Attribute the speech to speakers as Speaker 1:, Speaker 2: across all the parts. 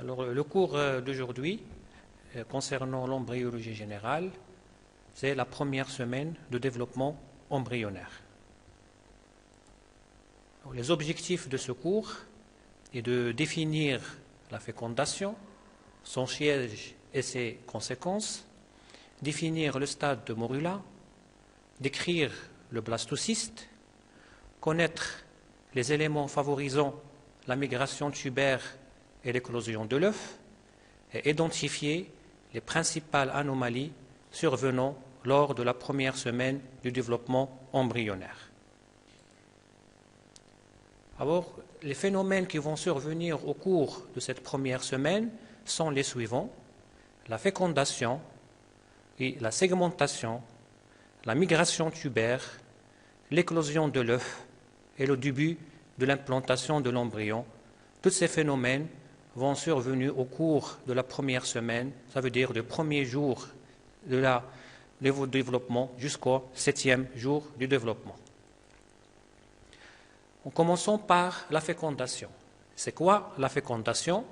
Speaker 1: Alors, le cours d'aujourd'hui, concernant l'embryologie générale, c'est la première semaine de développement embryonnaire. Alors, les objectifs de ce cours est de définir la fécondation, son siège et ses conséquences, définir le stade de morula, décrire le blastocyste, connaître les éléments favorisant la migration tubaire et l'éclosion de l'œuf, et identifier les principales anomalies survenant lors de la première semaine du développement embryonnaire. Alors, les phénomènes qui vont survenir au cours de cette première semaine sont les suivants: la fécondation et la segmentation, la migration tubaire, l'éclosion de l'œuf et le début de l'implantation de l'embryon. Tous ces phénomènes vont survenir au cours de la première semaine, ça veut dire du premier jour du développement jusqu'au 7e jour du développement. Commençons par la fécondation. C'est quoi la fécondation?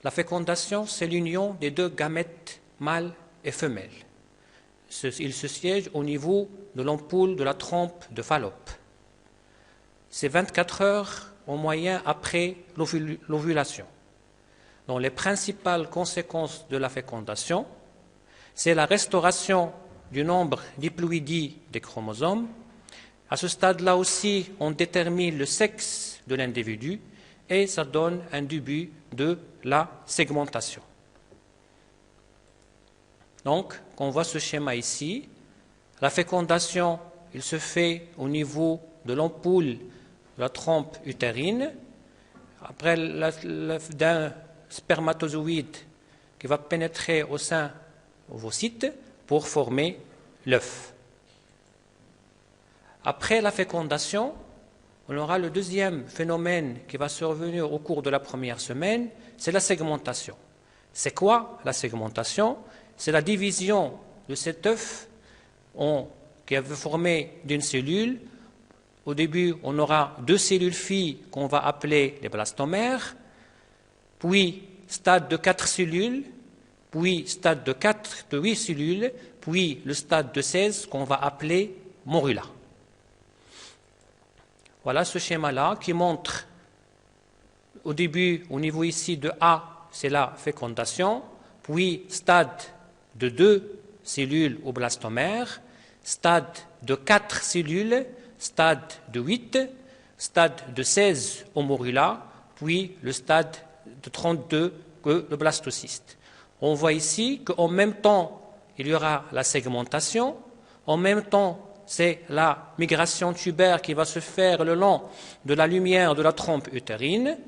Speaker 1: La fécondation, c'est l'union des deux gamètes mâles et femelles. Il se siège au niveau de l'ampoule de la trompe de Fallope. C'est 24 heures en moyenne après l'ovulation. Donc, les principales conséquences de la fécondation, c'est la restauration du nombre diploïdie des chromosomes. À ce stade-là aussi, on détermine le sexe de l'individu et ça donne un début de la segmentation. Donc, on voit ce schéma ici. La fécondation, il se fait au niveau de l'ampoule de la trompe utérine, après d'un spermatozoïde qui va pénétrer au sein ovocyte pour former l'œuf. Après la fécondation, on aura le deuxième phénomène qui va survenir au cours de la première semaine, c'est la segmentation. C'est quoi la segmentation? C'est la division de cet œuf qui est formé d'une cellule. Au début, on aura deux cellules filles qu'on va appeler les blastomères, puis stade de 4 cellules, puis stade de 8 cellules, puis le stade de 16 qu'on va appeler morula. Voilà ce schéma-là qui montre au début, au niveau ici de A, c'est la fécondation, puis stade de 2 cellules au blastomère, stade de 4 cellules, stade de 8, stade de 16 au morula, puis le stade de 32 que le blastocyste. On voit ici qu'en même temps, il y aura la segmentation, en même temps, c'est la migration tubaire qui va se faire le long de la lumière de la trompe utérine.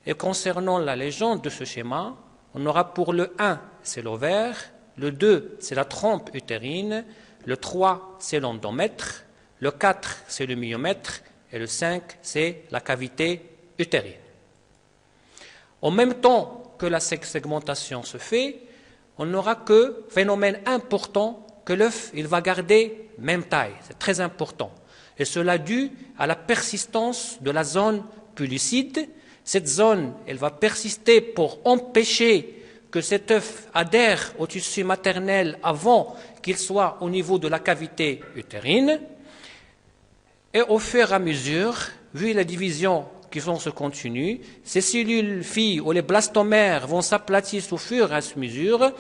Speaker 1: Et concernant la légende de ce schéma, on aura pour le 1, c'est l'ovaire, le 2, c'est la trompe utérine, le 3, c'est l'endomètre, le 4, c'est le myomètre, et le 5, c'est la cavité utérine. En même temps que la segmentation se fait, on n'aura que phénomène important que l'œuf il va garder même taille, c'est très important. Et cela dû à la persistance de la zone pellucide. Cette zone, elle va persister pour empêcher que cet œuf adhère au tissu maternel avant qu'il soit au niveau de la cavité utérine. Et au fur et à mesure, vu la division qui se continue, ces cellules filles ou les blastomères vont s'aplatir au fur et à mesure,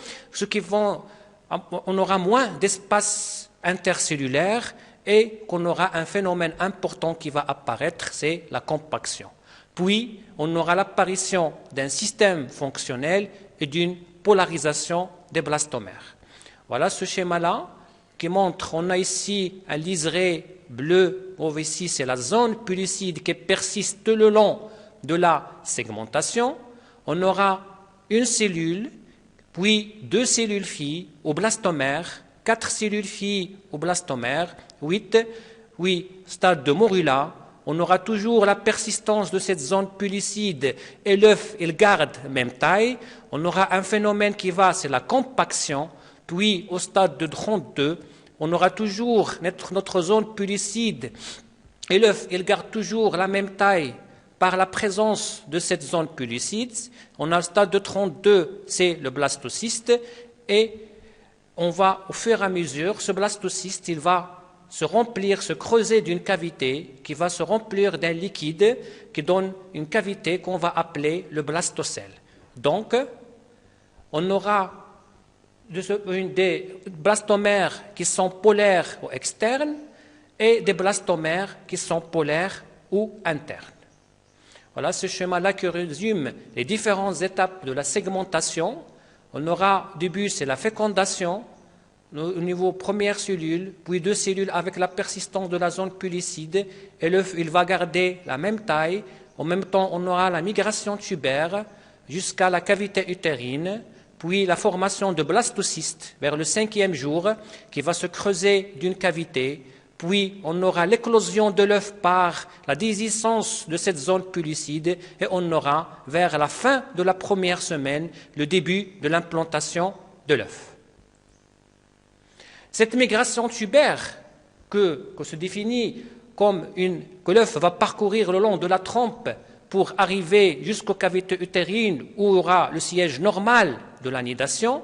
Speaker 1: on aura moins d'espace intercellulaire et qu'on aura un phénomène important qui va apparaître, c'est la compaction. Puis, on aura l'apparition d'un système fonctionnel et d'une polarisation des blastomères. Voilà ce schéma-là qui montre, on a ici un liseré bleu, ici c'est la zone pellucide qui persiste tout le long de la segmentation. On aura une cellule, puis 2 cellules filles au blastomère, 4 cellules filles au blastomère, 8 stade de morula. On aura toujours la persistance de cette zone pellucide et l'œuf, il garde même taille. On aura un phénomène qui va, c'est la compaction. Puis au stade de 32, on aura toujours notre zone pellucide et l'œuf, il garde toujours la même taille par la présence de cette zone pellucide. On a le stade de 32, c'est le blastocyste, et on va, au fur et à mesure, ce blastocyste, il va se remplir, se creuser d'une cavité qui va se remplir d'un liquide qui donne une cavité qu'on va appeler le blastocèle. Donc, on aura des blastomères qui sont polaires ou externes et des blastomères qui sont polaires ou internes. Voilà ce schéma-là qui résume les différentes étapes de la segmentation. On aura, au début, c'est la fécondation, au niveau première cellule, puis deux cellules avec la persistance de la zone pellucide, et l'œuf il va garder la même taille. En même temps, on aura la migration tubaire jusqu'à la cavité utérine, puis la formation de blastocystes vers le 5e jour qui va se creuser d'une cavité, puis on aura l'éclosion de l'œuf par la déhiscence de cette zone pellucide, et on aura vers la fin de la première semaine le début de l'implantation de l'œuf. Cette migration tubaire que se définit comme que l'œuf va parcourir le long de la trompe pour arriver jusqu'aux cavités utérines où aura le siège normal de la nidation,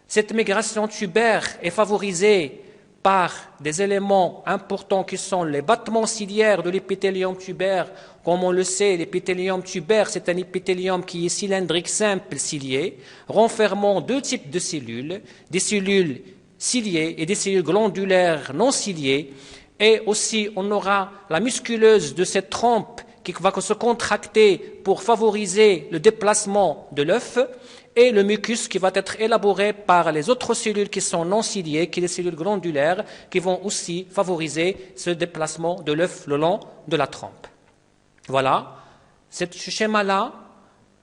Speaker 1: cette migration tubaire est favorisée par des éléments importants qui sont les battements ciliaires de l'épithélium tubaire. Comme on le sait, l'épithélium tubaire, c'est un épithélium qui est cylindrique simple cilié, renfermant deux types de cellules, des cellules ciliées et des cellules glandulaires non ciliées, et aussi on aura la musculeuse de cette trompe qui va se contracter pour favoriser le déplacement de l'œuf, et le mucus qui va être élaboré par les autres cellules qui sont non ciliées, qui sont les cellules glandulaires, qui vont aussi favoriser ce déplacement de l'œuf le long de la trompe. Voilà, ce schéma-là,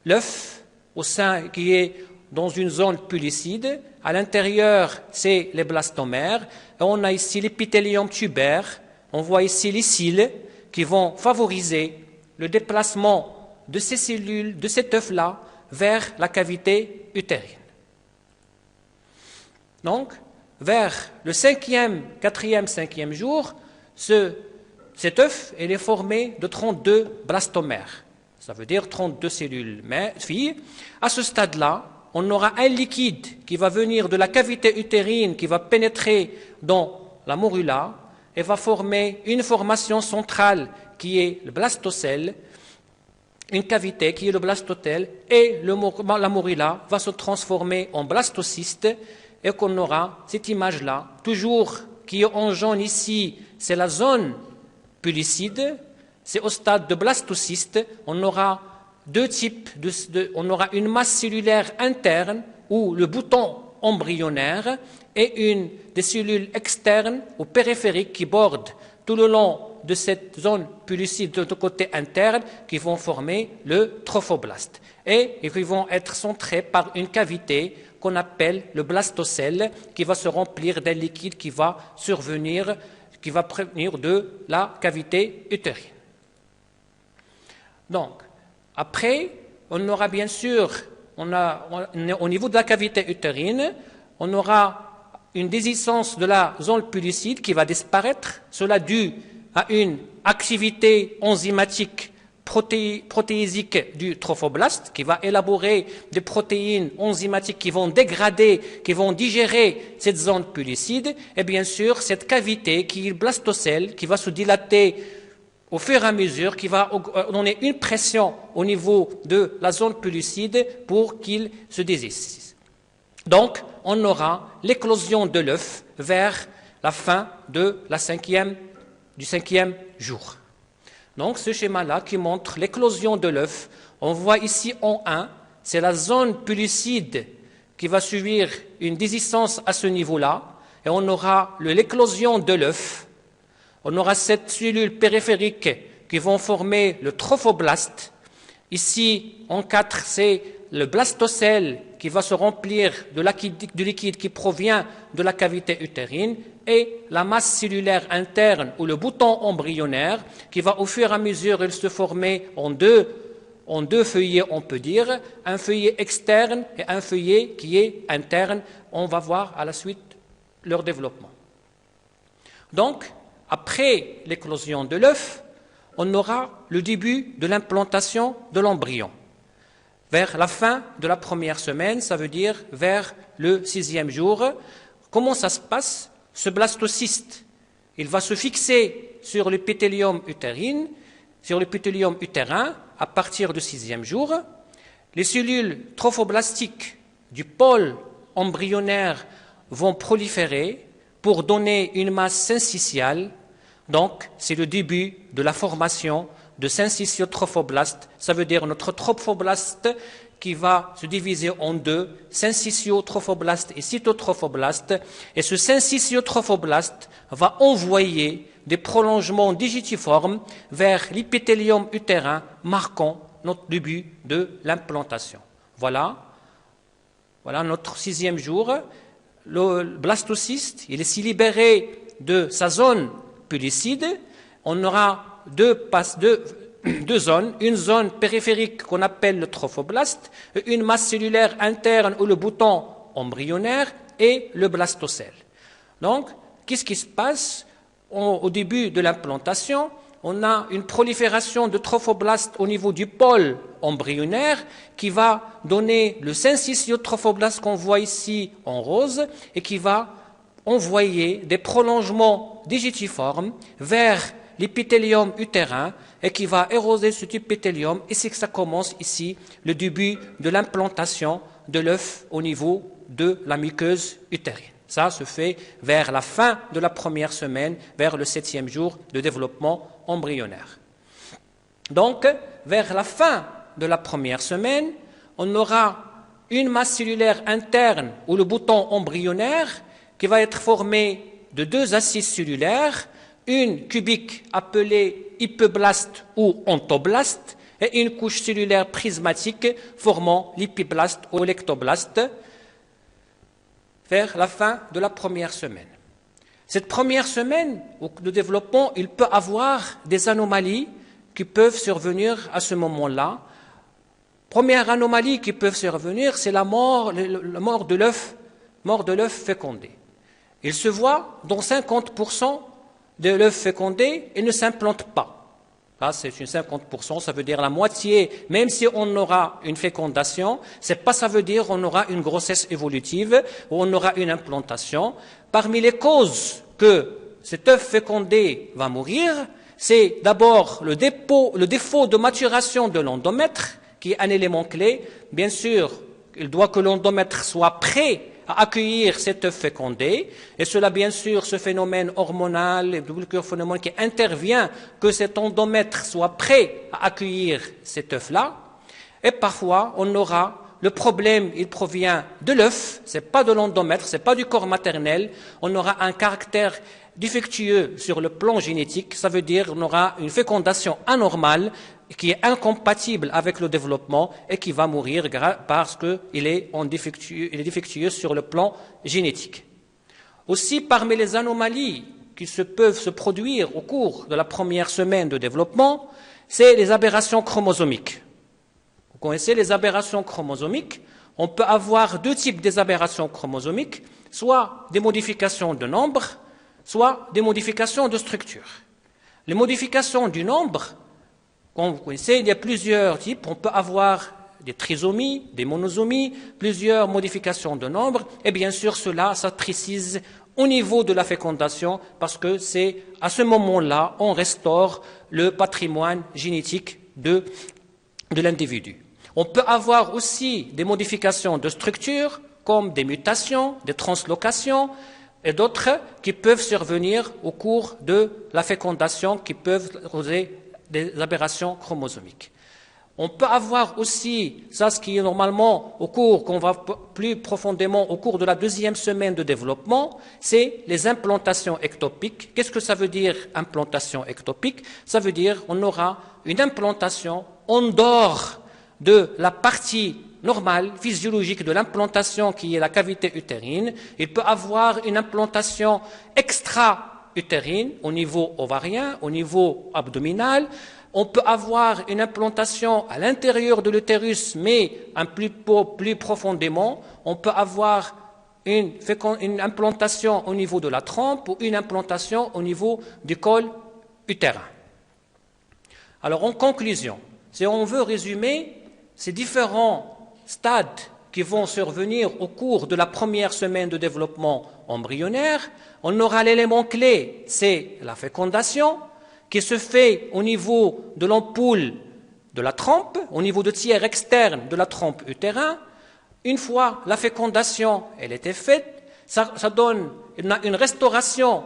Speaker 1: l'œuf au sein qui est dans une zone pellucide. À l'intérieur, c'est les blastomères. Et on a ici l'épithélium tubaire. On voit ici les cils qui vont favoriser le déplacement de ces cellules, de cet œuf-là, vers la cavité utérine. Donc, vers le 4e, 5e jour, cet œuf est formé de 32 blastomères. Ça veut dire 32 cellules filles. À ce stade-là, on aura un liquide qui va venir de la cavité utérine, qui va pénétrer dans la morula et va former une formation centrale qui est le blastocèle, une cavité qui est le blastocèle, et la morula va se transformer en blastocyste, et qu'on aura cette image-là, toujours qui est en jaune ici, c'est la zone pellucide, c'est au stade de blastocyste, on aura deux types, on aura une masse cellulaire interne ou le bouton embryonnaire et des cellules externes ou périphériques qui bordent tout le long de cette zone pellucide de côté interne qui vont former le trophoblaste et qui vont être centrés par une cavité qu'on appelle le blastocèle qui va se remplir d'un liquide qui va survenir, qui va provenir de la cavité utérine. Donc, après, on aura bien sûr, au niveau de la cavité utérine, on aura une déhiscence de la zone pellucide qui va disparaître, cela dû à une activité enzymatique protéisique du trophoblaste qui va élaborer des protéines enzymatiques qui vont dégrader, qui vont digérer cette zone pellucide, et bien sûr cette cavité qui est le blastocèle qui va se dilater au fur et à mesure, qui va donner une pression au niveau de la zone pellucide pour qu'il se désiste. Donc, on aura l'éclosion de l'œuf vers la fin du 5e jour. Donc, ce schéma-là qui montre l'éclosion de l'œuf, on voit ici en 1, c'est la zone pellucide qui va subir une déhiscence à ce niveau-là, et on aura l'éclosion de l'œuf. On aura cette cellule périphérique qui vont former le trophoblaste. Ici, en 4, c'est le blastocèle qui va se remplir du liquide qui provient de la cavité utérine et la masse cellulaire interne ou le bouton embryonnaire qui va au fur et à mesure se former en deux feuillets, on peut dire, un feuillet externe et un feuillet qui est interne. On va voir à la suite leur développement. Donc, après l'éclosion de l'œuf, on aura le début de l'implantation de l'embryon. Vers la fin de la première semaine, ça veut dire vers le 6e jour. Comment ça se passe? Ce blastocyste, il va se fixer sur l'épithélium utérin, à partir du 6e jour. Les cellules trophoblastiques du pôle embryonnaire vont proliférer pour donner une masse syncytiale. Donc, c'est le début de la formation de syncytiotrophoblastes. Ça veut dire notre trophoblaste qui va se diviser en deux, syncytiotrophoblast et cytotrophoblast. Et ce syncytiotrophoblast va envoyer des prolongements digitiformes vers l'épithélium utérin, marquant notre début de l'implantation. Voilà notre 6e jour. Le blastocyste, il est si libéré de sa zone pellicide. On aura deux zones, une zone périphérique qu'on appelle le trophoblaste, une masse cellulaire interne ou le bouton embryonnaire et le blastocèle. Donc, qu'est-ce qui se passe au début de l'implantation? On a une prolifération de trophoblastes au niveau du pôle embryonnaire qui va donner le syncytiotrophoblast qu'on voit ici en rose et qui va envoyer des prolongements digitiformes vers l'épithélium utérin et qui va éroser cet épithélium, et c'est que ça commence ici, le début de l'implantation de l'œuf au niveau de la muqueuse utérine. Ça se fait vers la fin de la première semaine, vers le 7e jour de développement embryonnaire. Donc, vers la fin de la première semaine, on aura une masse cellulaire interne ou le bouton embryonnaire qui va être formé de deux assises cellulaires, une cubique appelée hypoblaste ou ontoblaste et une couche cellulaire prismatique formant l'hypoblaste ou l'ectoblaste vers la fin de la première semaine. Cette première semaine de développement, il peut avoir des anomalies qui peuvent survenir à ce moment-là. Première anomalie qui peut survenir, c'est la mort de l'œuf fécondé. Il se voit dans 50% de l'œuf fécondé et ne s'implante pas. Là, c'est une 50%, ça veut dire la moitié, même si on aura une fécondation, ça veut dire qu'on aura une grossesse évolutive ou on aura une implantation. Parmi les causes que cet œuf fécondé va mourir, c'est d'abord le défaut de maturation de l'endomètre, qui est un élément clé. Bien sûr, il doit que l'endomètre soit prêt à accueillir cet œuf fécondé, et cela, bien sûr, ce phénomène hormonal, et phénomène qui intervient, que cet endomètre soit prêt à accueillir cet œuf-là. Et parfois, on aura le problème, il provient de l'œuf, c'est pas de l'endomètre, c'est pas du corps maternel. On aura un caractère défectueux sur le plan génétique, ça veut dire qu'on aura une fécondation anormale qui est incompatible avec le développement et qui va mourir parce qu'il est défectueux sur le plan génétique. Aussi, parmi les anomalies qui peuvent se produire au cours de la première semaine de développement, c'est les aberrations chromosomiques. Vous connaissez les aberrations chromosomiques? On peut avoir deux types d'aberrations chromosomiques, soit des modifications de nombre, soit des modifications de structure. Les modifications du nombre, comme vous connaissez, il y a plusieurs types. On peut avoir des trisomies, des monosomies, plusieurs modifications de nombre. Et bien sûr, cela, ça précise au niveau de la fécondation parce que c'est à ce moment-là, on restaure le patrimoine génétique de l'individu. On peut avoir aussi des modifications de structure, comme des mutations, des translocations, et d'autres qui peuvent survenir au cours de la fécondation, qui peuvent causer des aberrations chromosomiques. On peut avoir aussi, ça ce qui est normalement qu'on va plus profondément au cours de la deuxième semaine de développement, c'est les implantations ectopiques. Qu'est-ce que ça veut dire implantation ectopique? Ça veut dire qu'on aura une implantation en dehors de la partie normale, physiologique de l'implantation qui est la cavité utérine. Il peut avoir une implantation extra-utérine au niveau ovarien, au niveau abdominal. On peut avoir une implantation à l'intérieur de l'utérus, mais plus profondément. On peut avoir une implantation au niveau de la trompe ou une implantation au niveau du col utérin. Alors, en conclusion, si on veut résumer ces différents stades qui vont survenir au cours de la première semaine de développement embryonnaire, on aura l'élément clé, c'est la fécondation, qui se fait au niveau de l'ampoule de la trompe, au niveau de tiers externe de la trompe utérin. Une fois la fécondation elle était faite, ça donne une restauration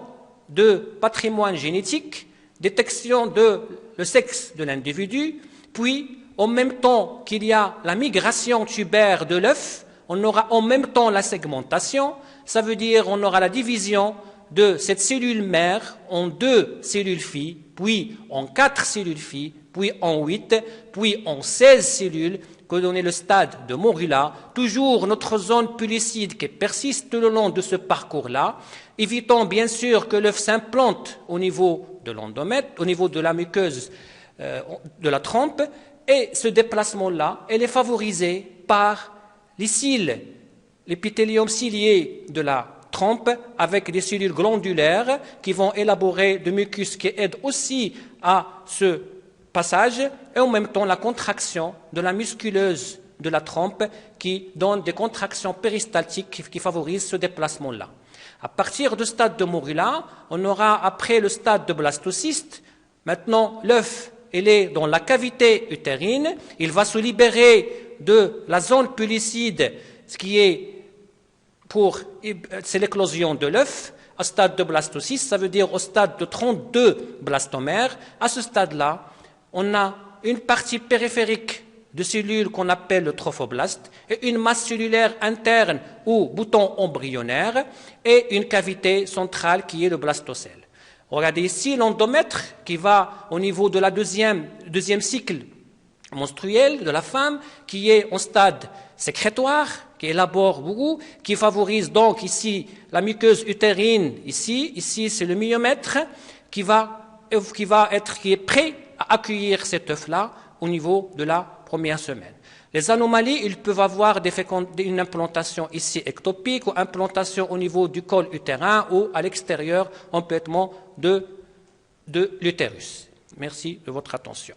Speaker 1: de patrimoine génétique, détection de le sexe de l'individu, puis en même temps qu'il y a la migration tubaire de l'œuf, on aura en même temps la segmentation, ça veut dire on aura la division de cette cellule mère en 2 cellules filles, puis en 4 cellules filles, puis en 8, puis en 16 cellules, que donne le stade de Morilla, toujours notre zone pellucide qui persiste tout le long de ce parcours-là, évitant bien sûr que l'œuf s'implante au niveau de l'endomètre, au niveau de la muqueuse de la trompe, et ce déplacement-là, elle est favorisé par les cils, l'épithélium cilié de la trompe avec des cellules glandulaires qui vont élaborer de mucus qui aident aussi à ce passage et en même temps la contraction de la musculeuse de la trompe qui donne des contractions péristaltiques qui favorisent ce déplacement-là. À partir du stade de Morilla, on aura après le stade de blastocyste, maintenant l'œuf il est dans la cavité utérine, il va se libérer de la zone pellucide, ce qui est c'est l'éclosion de l'œuf, au stade de blastocyste, ça veut dire au stade de 32 blastomères. À ce stade-là, on a une partie périphérique de cellules qu'on appelle le trophoblaste et une masse cellulaire interne ou bouton embryonnaire et une cavité centrale qui est le blastocèle. Regardez ici l'endomètre qui va au niveau de la deuxième cycle menstruel de la femme qui est en stade sécrétoire, qui élabore beaucoup, qui favorise donc ici la muqueuse utérine, ici c'est le myomètre qui est prêt à accueillir cet œuf-là au niveau de la première semaine. Les anomalies, ils peuvent avoir une implantation ici ectopique ou implantation au niveau du col utérin ou à l'extérieur, empêtement de l'utérus. Merci de votre attention.